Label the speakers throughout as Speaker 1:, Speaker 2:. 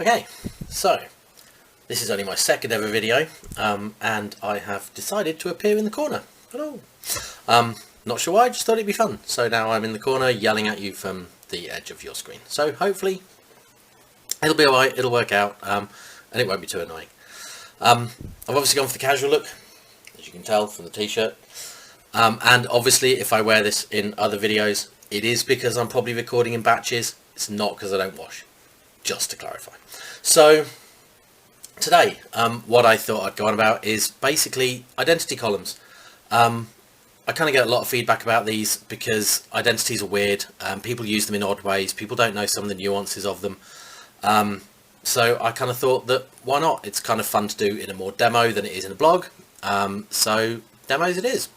Speaker 1: Okay, so this is only my second ever video, and I have decided to appear in the corner. Hello. Not sure why, just thought it'd be fun. So now I'm in the corner yelling at you from the edge of your screen. So hopefully it'll be alright, it'll work out, and it won't be too annoying. I've obviously gone for the casual look, as you can tell from the t-shirt. And obviously if I wear this in other videos, it is because I'm probably recording in batches. It's not because I don't wash, just to clarify. So today, what I thought I'd go on about is basically identity columns. I kind of get a lot of feedback about these because identities are weird. People use them in odd ways. People don't know some of the nuances of them. So I kind of thought that why not? It's kind of fun to do in a more demo than it is in a blog. So demos it is.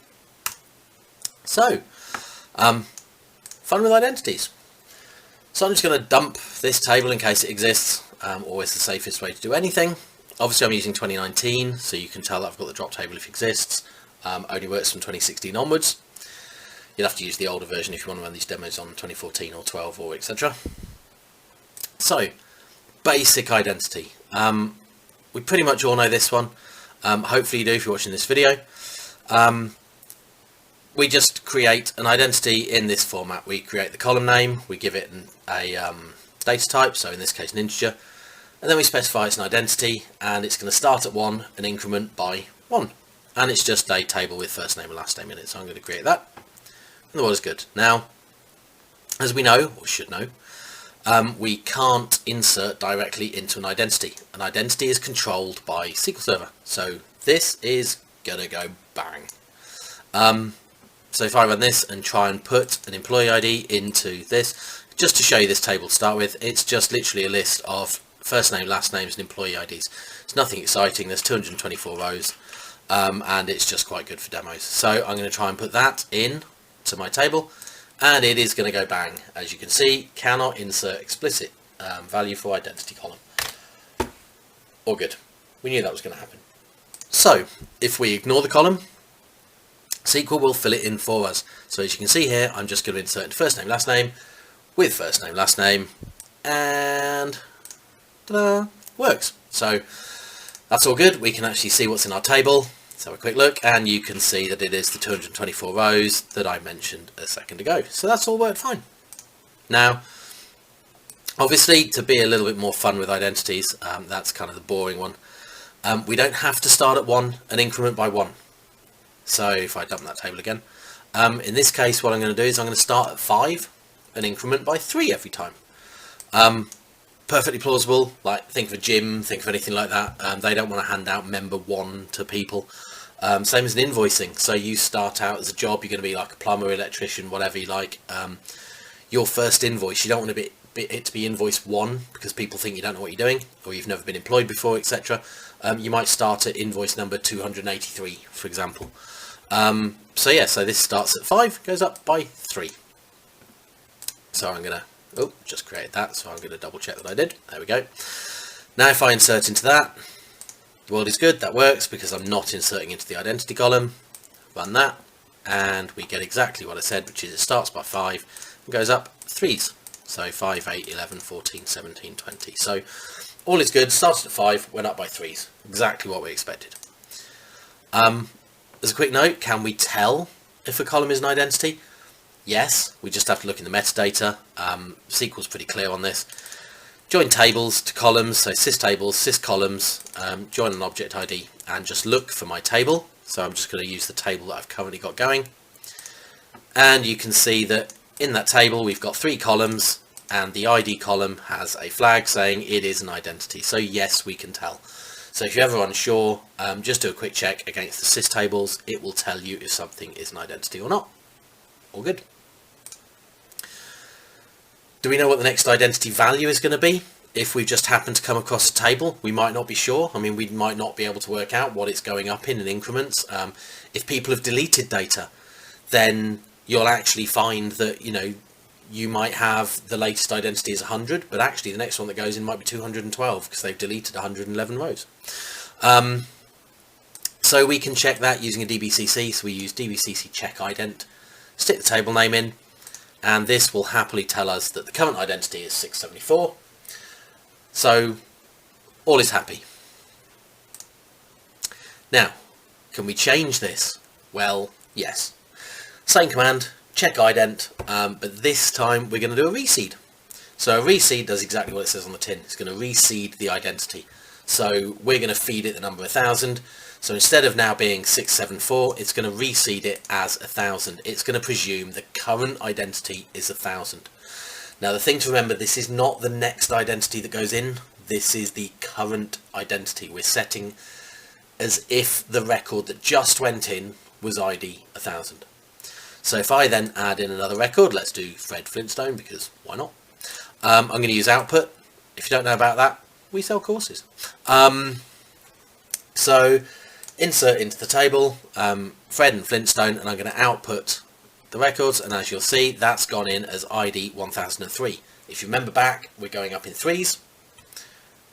Speaker 1: So, fun with identities. So I'm just going to dump this table in case it exists. Always the safest way to do anything. Obviously I'm using 2019, so you can tell that I've got the drop table if it exists. Only works from 2016 onwards. You'll have to use the older version if you want to run these demos on 2014 or 12 or etc. So, basic identity. We pretty much all know this one. Hopefully you do if you're watching this video. We just create an identity in this format. We create the column name, we give it a data type, so in this case an integer, and then we specify it's an identity, and it's going to start at 1 and increment by 1. And it's just a table with first name and last name in it, so I'm going to create that. And the world is good. Now, as we know, or should know, we can't insert directly into an identity. An identity is controlled by SQL Server, so this is going to go bang. So if I run this and try and put an employee ID into this, just to show you this table to start with, it's just literally a list of first name, last names and employee IDs. It's nothing exciting, there's 224 rows, and it's just quite good for demos. So I'm going to try and put that in to my table, and it is going to go bang. As you can see, cannot insert explicit value for identity column. All good. We knew that was going to happen. So if we ignore the column, SQL will fill it in for us. So as you can see here, I'm just going to insert first name, last name with first name, last name, and ta-da, works. So that's all good. We can actually see what's in our table. Let's have a quick look, and you can see that it is the 224 rows that I mentioned a second ago. So that's all worked fine. Now, obviously, to be a little bit more fun with identities, that's kind of the boring one. We don't have to start at 1 and increment by 1. So if I dump that table again, in this case what I'm going to do is I'm going to start at 5 and increment by 3 every time. Perfectly plausible, like think of a gym, think of anything like that. They don't want to hand out member 1 to people. Same as in invoicing, so you start out as a job, you're going to be like a plumber, electrician, whatever you like. Your first invoice, you don't want it to be invoice 1 because people think you don't know what you're doing or you've never been employed before, etc. You might start at invoice number 283, for example. So yeah, so this starts at 5, goes up by 3. So I'm going to, just create that, so I'm going to double check that I did. There we go. Now if I insert into that, the world is good, that works because I'm not inserting into the identity column. Run that, and we get exactly what I said, which is it starts by 5 and goes up 3s. So 5, 8, 11, 14, 17, 20. So all is good, started at 5, went up by 3s. Exactly what we expected. As a quick note, can we tell if a column is an identity? Yes, we just have to look in the metadata. SQL's pretty clear on this. Join tables to columns, so systables, syscolumns, join an object ID, and just look for my table. So I'm just going to use the table that I've currently got going. And you can see that in that table we've got 3 columns, and the ID column has a flag saying it is an identity. So yes, we can tell. So if you're ever unsure, just do a quick check against the sys tables. It will tell you if something is an identity or not. All good. Do we know what the next identity value is going to be? If we just happen to come across a table, we might not be sure. I mean, we might not be able to work out what it's going up in increments. If people have deleted data, then you'll actually find that, you might have the latest identity is 100, but actually the next one that goes in might be 212 because they've deleted 111 rows. So we can check that using a DBCC. So we use DBCC check ident, stick the table name in, and this will happily tell us that the current identity is 674. So All is happy. Now, can we change this? Well, yes. Same command, check ident, but this time we're going to do a reseed. So a reseed does exactly what it says on the tin. It's going to reseed the identity. So we're going to feed it the number 1000. So instead of now being 674, it's going to reseed it as 1000. It's going to presume the current identity is 1000. Now the thing to remember, this is not the next identity that goes in. This is the current identity. We're setting as if the record that just went in was ID 1000. So if I then add in another record, let's do Fred Flintstone, because why not? I'm going to use output. If you don't know about that, we sell courses. So insert into the table Fred and Flintstone, and I'm going to output the records, and as you'll see, that's gone in as ID 1003. If you remember back, we're going up in threes.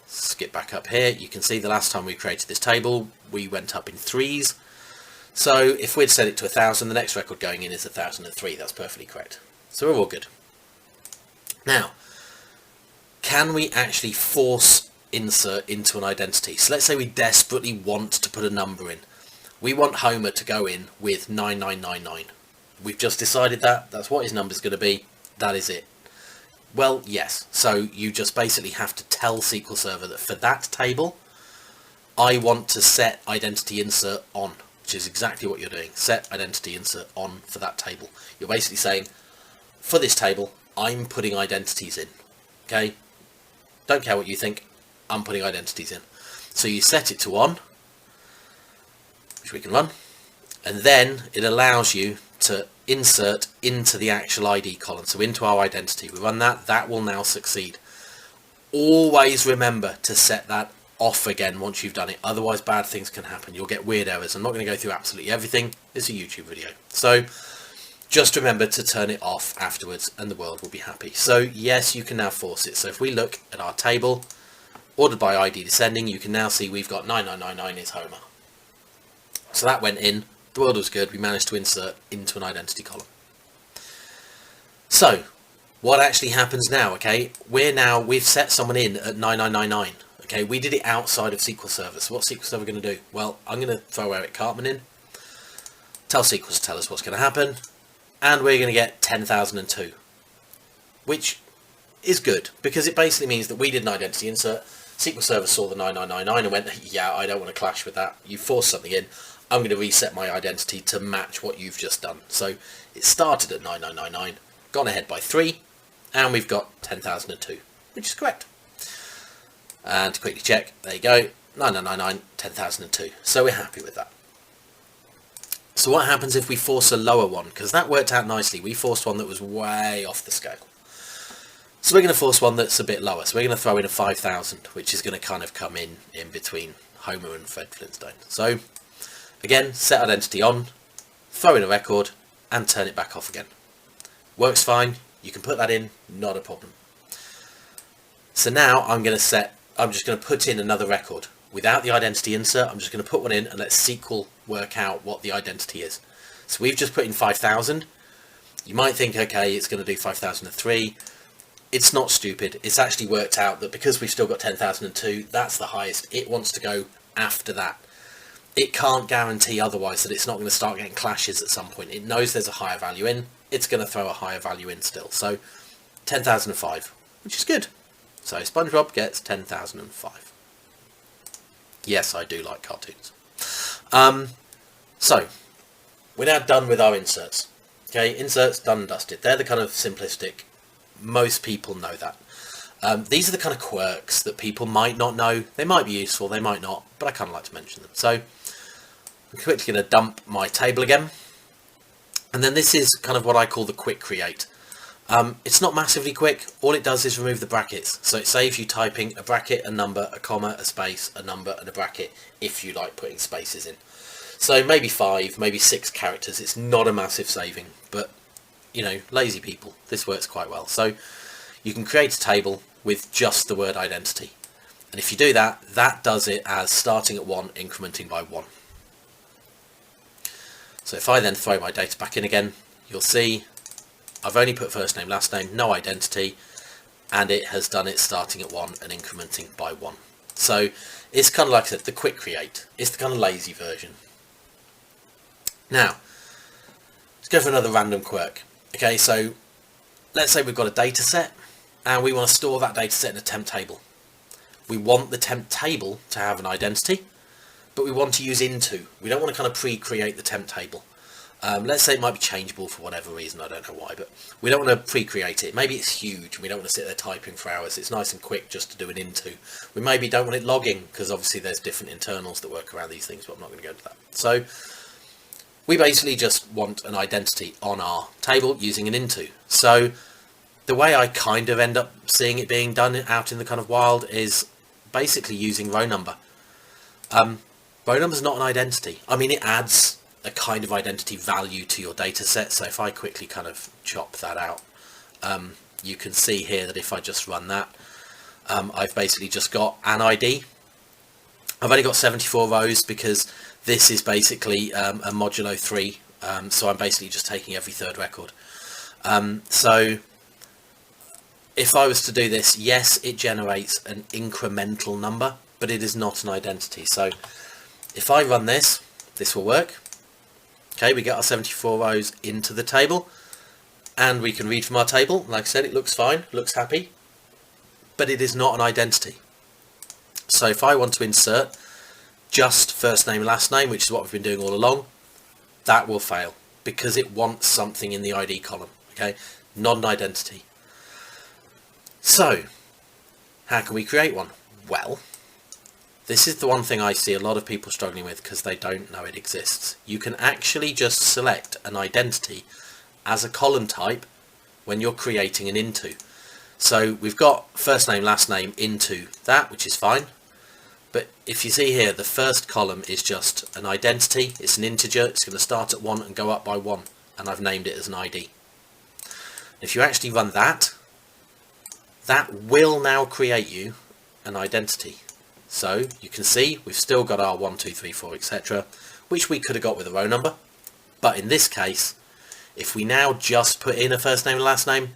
Speaker 1: Skip back up here, you can see the last time we created this table we went up in threes. So if we'd set it to 1000, the next record going in is 1003. That's perfectly correct. So we're all good. Now, can we actually force insert into an identity? So let's say we desperately want to put a number in. We want Homer to go in with 9999. We've just decided that. That's what his number's going to be. That is it. Well, yes. So you just basically have to tell SQL Server that for that table, I want to set identity insert on, which is exactly what you're doing. Set identity insert on for that table. You're basically saying, for this table, I'm putting identities in. Okay? Don't care what you think. I'm putting identities in. So you set it to on, which we can run, and then it allows you to insert into the actual ID column, so into our identity. We run that, that will now succeed. Always remember to set that off again once you've done it, otherwise bad things can happen. You'll get weird errors. I'm not going to go through absolutely everything. It's a YouTube video. So just remember to turn it off afterwards and the world will be happy. So yes, you can now force it. So if we look at our table, ordered by ID descending, you can now see we've got 9999 is Homer. So that went in. The world was good. We managed to insert into an identity column. So what actually happens now? Okay, we've set someone in at 9999. Okay, we did it outside of SQL Server. So what's SQL Server going to do? Well, I'm going to throw Eric Cartman in, tell SQL to tell us what's going to happen, and we're going to get 10,002, which is good because it basically means that we did an identity insert. SQL Server saw the 9999 and went, yeah, I don't want to clash with that. You forced something in. I'm going to reset my identity to match what you've just done. So it started at 9999, gone ahead by 3, and we've got 10,002, which is correct. And to quickly check, there you go, 9999, 10,002. So we're happy with that. So what happens if we force a lower one? Because that worked out nicely. We forced one that was way off the scale. So we're going to force one that's a bit lower. So we're going to throw in a 5,000, which is going to kind of come in between Homer and Fred Flintstone. So again, set identity on, throw in a record, and turn it back off again. Works fine. You can put that in, not a problem. So now I'm just going to put in another record. Without the identity insert, I'm just going to put one in and let SQL work out what the identity is. So we've just put in 5,000. You might think, okay, it's going to do 5,003. It's not stupid. It's actually worked out that because we've still got 10,002, that's the highest. It wants to go after that. It can't guarantee otherwise that it's not going to start getting clashes at some point. It knows there's a higher value in. It's going to throw a higher value in still. So 10,005, which is good. So SpongeBob gets 10,005. Yes, I do like cartoons. So we're now done with our inserts. Okay, inserts done and dusted. They're the kind of simplistic. Most people know that. These are the kind of quirks that people might not know. They might be useful, they might not, but I kind of like to mention them. So I'm quickly going to dump my table again. And then this is kind of what I call the quick create. It's not massively quick. All it does is remove the brackets. So it saves you typing a bracket, a number, a comma, a space, a number, and a bracket if you like putting spaces in. So maybe 5, maybe 6 characters. It's not a massive saving, but you know, lazy people, this works quite well. So you can create a table with just the word identity. And if you do that, that does it as starting at 1, incrementing by 1. So if I then throw my data back in again, you'll see I've only put first name, last name, no identity, and it has done it starting at 1 and incrementing by 1. So it's kind of like I said, the quick create. It's the kind of lazy version. Now, let's go for another random quirk. Okay, so let's say we've got a data set and we want to store that data set in a temp table. We want the temp table to have an identity, but we want to use into. We don't want to kind of pre-create the temp table. Let's say it might be changeable for whatever reason, I don't know why, but we don't want to pre-create it. Maybe it's huge and we don't want to sit there typing for hours. It's nice and quick just to do an into. We maybe don't want it logging because obviously there's different internals that work around these things, but I'm not going to go into that. So we basically just want an identity on our table using an into. So the way I kind of end up seeing it being done out in the kind of wild is basically using row number. Row number is not an identity. I mean, it adds a kind of identity value to your data set. So if I quickly kind of chop that out, you can see here that if I just run that, I've basically just got an ID. I've only got 74 rows because this is basically a modulo 3. So I'm basically just taking every third record. So if I was to do this, yes, it generates an incremental number, but it is not an identity. So if I run this, this will work. Okay, we get our 74 rows into the table and we can read from our table. Like I said, it looks fine, looks happy, but it is not an identity. So if I want to insert just first name, last name, which is what we've been doing all along, that will fail because it wants something in the ID column. Okay, not an identity. So how can we create one? Well, this is the one thing I see a lot of people struggling with because they don't know it exists. You can actually just select an identity as a column type when you're creating an into. So we've got first name, last name into that, which is fine. But if you see here, the first column is just an identity. It's an integer. It's going to start at 1 and go up by 1. And I've named it as an ID. If you actually run that, that will now create you an identity. So you can see we've still got our 1, 2, 3, 4, etc., which we could have got with a row number. But in this case, if we now just put in a first name and last name,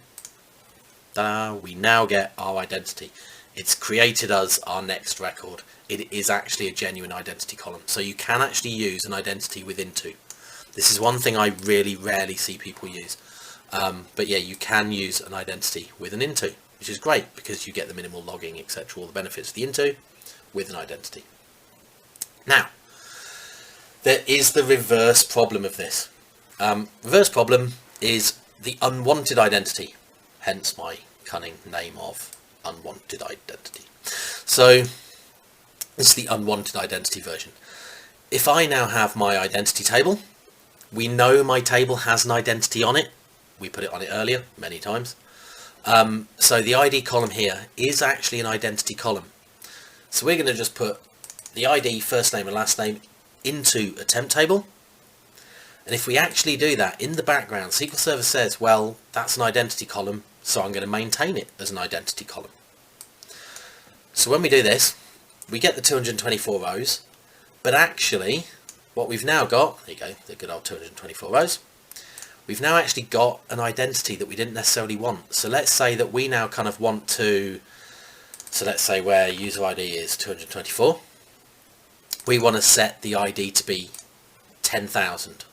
Speaker 1: we now get our identity. It's created us our next record. It is actually a genuine identity column. So you can actually use an identity with into. This is one thing I really rarely see people use. But yeah, you can use an identity with an into, which is great because you get the minimal logging, etc., all the benefits of the into with an identity. Now, there is the reverse problem of this. Reverse problem is the unwanted identity, hence my cunning name of Unwanted Identity. So this is the unwanted identity version. If I now have my identity table, we know my table has an identity on it. We put it on it earlier many times. So the ID column here is actually an identity column. So we're going to just put the ID, first name and last name into a temp table. And if we actually do that in the background, SQL Server says, well, that's an identity column, so I'm going to maintain it as an identity column. So when we do this, we get the 224 rows, but actually what we've now got, there you go, the good old 224 rows, we've now actually got an identity that we didn't necessarily want. So let's say that we now kind of want to, so let's say where user ID is 224, we want to set the ID to be 10,000.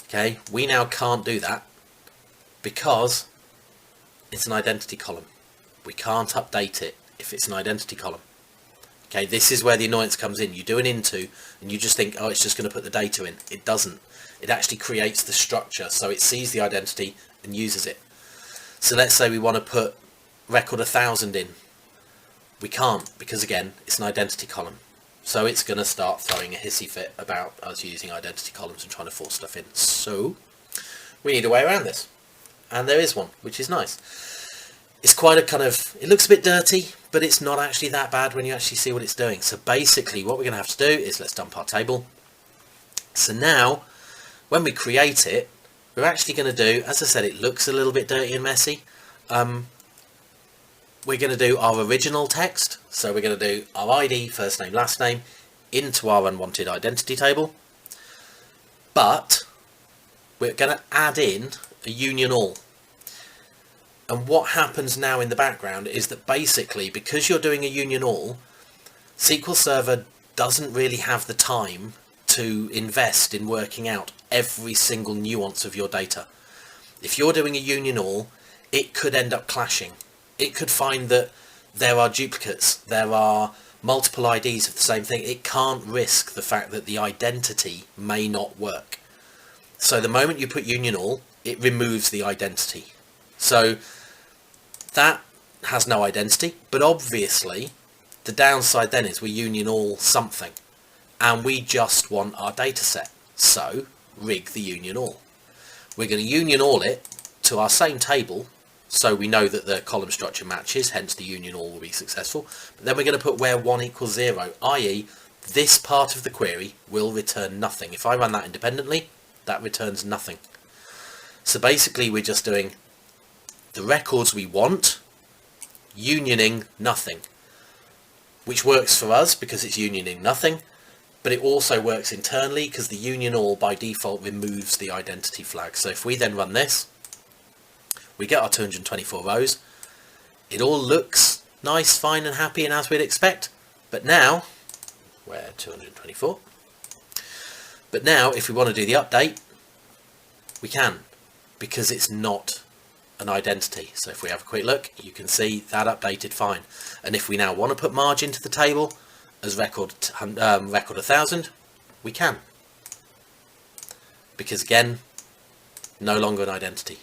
Speaker 1: Okay, we now can't do that because it's an identity column. We can't update it if it's an identity column. Okay, this is where the annoyance comes in. You do an into and you just think, oh, it's just going to put the data in. It doesn't. It actually creates the structure, so it sees the identity and uses it. So let's say we want to put record 1000 in. We can't because, again, it's an identity column. So it's going to start throwing a hissy fit about us using identity columns and trying to force stuff in. So we need a way around this. And there is one, which is nice. It's quite a kind of, it looks a bit dirty, but it's not actually that bad when you actually see what it's doing. So basically what we're going to have to do is let's dump our table. So now when we create it, we're actually going to do, as I said, it looks a little bit dirty and messy. We're going to do our original text. So we're going to do our ID, first name, last name, into our unwanted identity table. But we're going to add in a union all. And what happens now in the background is that basically, because you're doing a union all, SQL Server doesn't really have the time to invest in working out every single nuance of your data. If you're doing a union all, it could end up clashing. It could find that there are duplicates, there are multiple IDs of the same thing. It can't risk the fact that the identity may not work. So the moment you put union all, it removes the identity. So that has no identity, but obviously the downside then is we union all something, and we just want our data set. So rig the union all. We're going to union all it to our same table, so we know that the column structure matches, hence the union all will be successful. But then we're going to put where 1 equals 0, i.e. this part of the query will return nothing. If I run that independently, that returns nothing. So basically we're just doing the records we want, unioning nothing, which works for us because it's unioning nothing, but it also works internally because the union all by default removes the identity flag. So if we then run this, we get our 224 rows. It all looks nice, fine and happy and as we'd expect, but now we're 224. But now if we want to do the update, we can, because it's not an identity. So if we have a quick look, you can see that updated fine. And if we now want to put Marge into the table as record 1000, we can, because again, no longer an identity.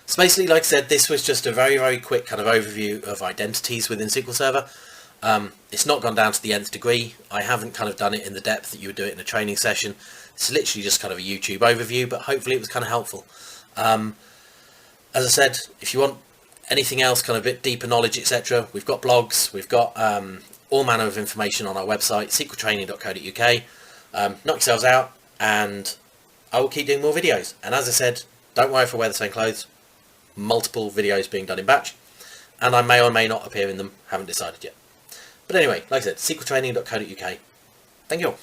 Speaker 1: So basically, like I said, this was just a very quick kind of overview of identities within SQL Server. It's not gone down to the nth degree. I haven't kind of done it in the depth that you would do it in a training session. It's literally just kind of a YouTube overview, but hopefully it was kind of helpful. As I said, if you want anything else, kind of a bit deeper knowledge, etc., we've got blogs, we've got all manner of information on our website, sqltraining.co.uk. Knock yourselves out, and I will keep doing more videos. And as I said, don't worry if I wear the same clothes. Multiple videos being done in batch, and I may or may not appear in them, haven't decided yet. But anyway, like I said, sqltraining.co.uk. Thank you all.